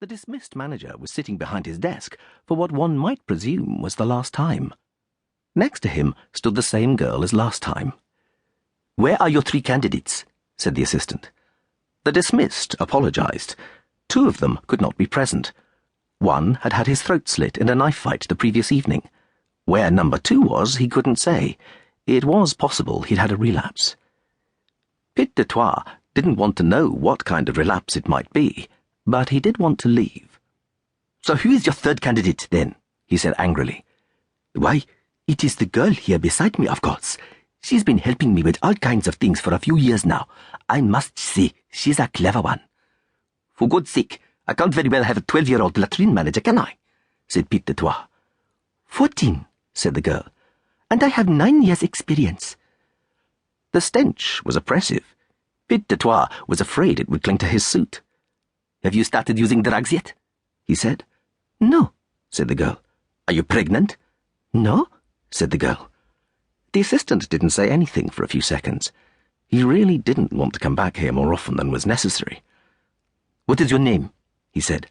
The dismissed manager was sitting behind his desk for what one might presume was the last time. Next to him stood the same girl as last time. "Where are your 3 candidates?" said the assistant. The dismissed apologized. 2 of them could not be present. One had had his throat slit in a knife fight the previous evening. Where number 2 was, he couldn't say. It was possible he'd had a relapse. Pitt de Trois didn't want to know what kind of relapse it might be, but he did want to leave. "So who is your 3rd candidate, then?" he said angrily. "Why, it is the girl here beside me, of course. She's been helping me with all kinds of things for a few years now. I must say, she's a clever one." "For God's sake, I can't very well have a 12-year-old latrine manager, can I?" said Pitt de Trois. 14, said the girl, "and I have 9 years' experience." The stench was oppressive. Pitt de Trois was afraid it would cling to his suit. "Have you started using drugs yet?" he said. "No," said the girl. "Are you pregnant?" "No," said the girl. The assistant didn't say anything for a few seconds. He really didn't want to come back here more often than was necessary. "What is your name?" he said.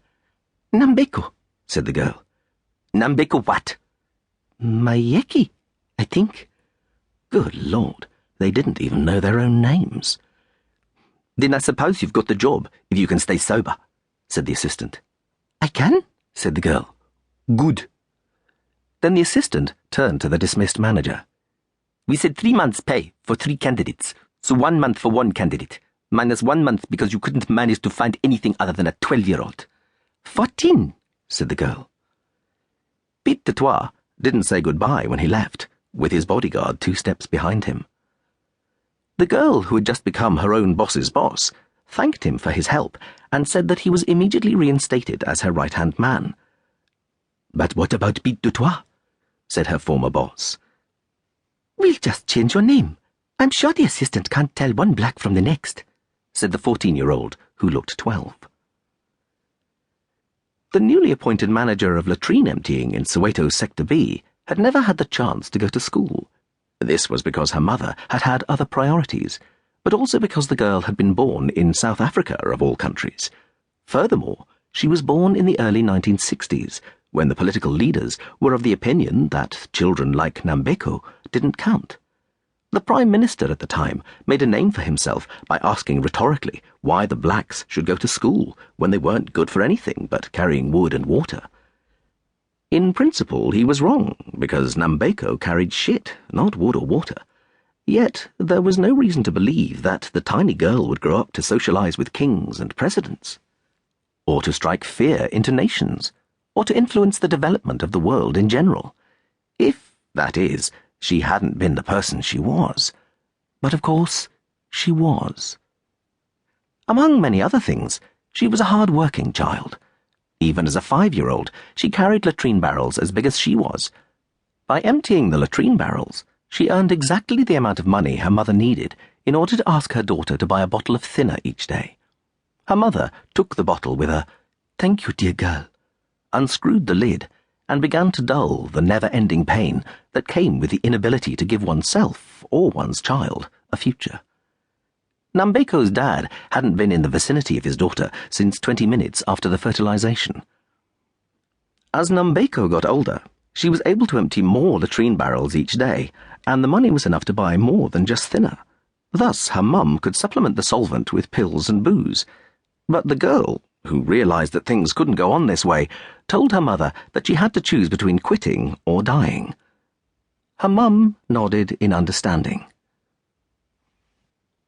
"Nombeko," said the girl. "Nombeko what?" "Mayeki, I think." Good Lord, they didn't even know their own names. "Then I suppose you've got the job, if you can stay sober," said the assistant. "I can," said the girl. "Good." Then the assistant turned to the dismissed manager. "We said 3 months' pay for 3 candidates, so 1 month for 1 candidate, minus 1 month because you couldn't manage to find anything other than a 12-year-old. 14, said the girl. Pitt de Trois didn't say goodbye when he left, with his bodyguard 2 steps behind him. The girl, who had just become her own boss's boss, thanked him for his help and said that he was immediately reinstated as her right-hand man. "But what about Pitt de Trois?" said her former boss. "We'll just change your name. I'm sure the assistant can't tell one black from the next," said the 14-year-old, who looked 12. The newly appointed manager of latrine emptying in Soweto Sector B had never had the chance to go to school. This was because her mother had had other priorities, but also because the girl had been born in South Africa, of all countries. Furthermore, she was born in the early 1960s, when the political leaders were of the opinion that children like Nombeko didn't count. The Prime Minister at the time made a name for himself by asking rhetorically why the blacks should go to school when they weren't good for anything but carrying wood and water. In principle, he was wrong, because Nombeko carried shit, not wood or water. Yet there was no reason to believe that the tiny girl would grow up to socialize with kings and presidents, or to strike fear into nations, or to influence the development of the world in general. If, that is, she hadn't been the person she was. But of course, she was. Among many other things, she was a hard-working child. Even as a 5-year-old, she carried latrine barrels as big as she was. By emptying the latrine barrels, she earned exactly the amount of money her mother needed in order to ask her daughter to buy a bottle of thinner each day. Her mother took the bottle with a "Thank you, dear girl," unscrewed the lid, and began to dull the never-ending pain that came with the inability to give oneself or one's child a future. Nombeko's dad hadn't been in the vicinity of his daughter since 20 minutes after the fertilization. As Nombeko got older, she was able to empty more latrine barrels each day, and the money was enough to buy more than just thinner. Thus, her mum could supplement the solvent with pills and booze. But the girl, who realized that things couldn't go on this way, told her mother that she had to choose between quitting or dying. Her mum nodded in understanding.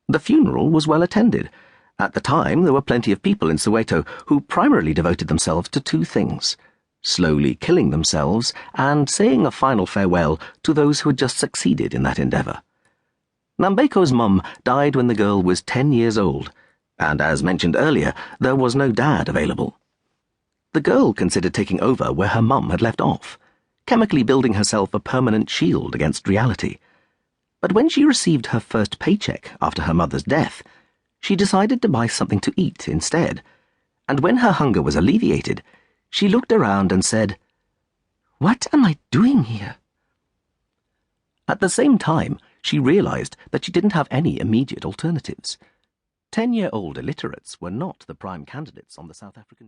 The funeral was well attended. At the time, there were plenty of people in Soweto who primarily devoted themselves to 2 things: slowly killing themselves and saying a final farewell to those who had just succeeded in that endeavor. Nombeko's mum died when the girl was 10 years old, and as mentioned earlier, there was no dad available. The girl considered taking over where her mum had left off, chemically building herself a permanent shield against reality. But when she received her first paycheck after her mother's death, she decided to buy something to eat instead, and when her hunger was alleviated, she looked around and said, "What am I doing here?" At the same time, she realized that she didn't have any immediate alternatives. 10-year-old illiterates were not the prime candidates on the South African